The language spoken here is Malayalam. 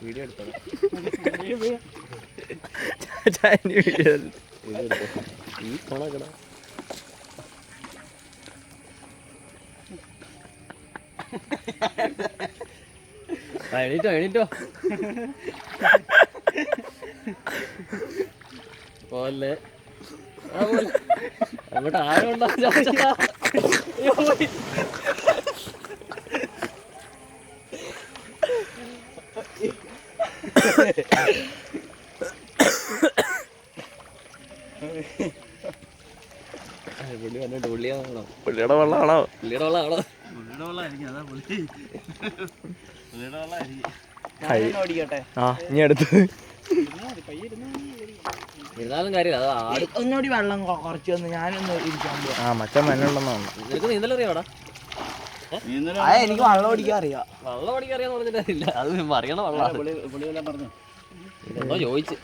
വീഡിയോ എടുത്തോ ഈ കൊണക്കട എണീറ്റോ പോലെ അങ്ങോട്ട് ആരുണ്ടോ പുള്ളിയുടെ വെള്ളമാണോ ഇനി അടുത്ത് ഇരുന്നാലും കാര്യം ഒന്നുകൂടി വെള്ളം കുറച്ച് വന്ന് ഞാനൊന്ന് ഇരിക്കാൻ പോവാ മച്ചാൻ മനുണ്ടെന്നാണ് നിനക്ക് നീന്തൽ അറിയാടാ എനിക്ക് വെള്ളം ഓടിക്കാൻ അറിയാം വെള്ളം ഓടിക്കാൻ അറിയാന്ന് പറഞ്ഞിട്ടില്ല അത് അറിയണ വെള്ളം ചോദിച്ചു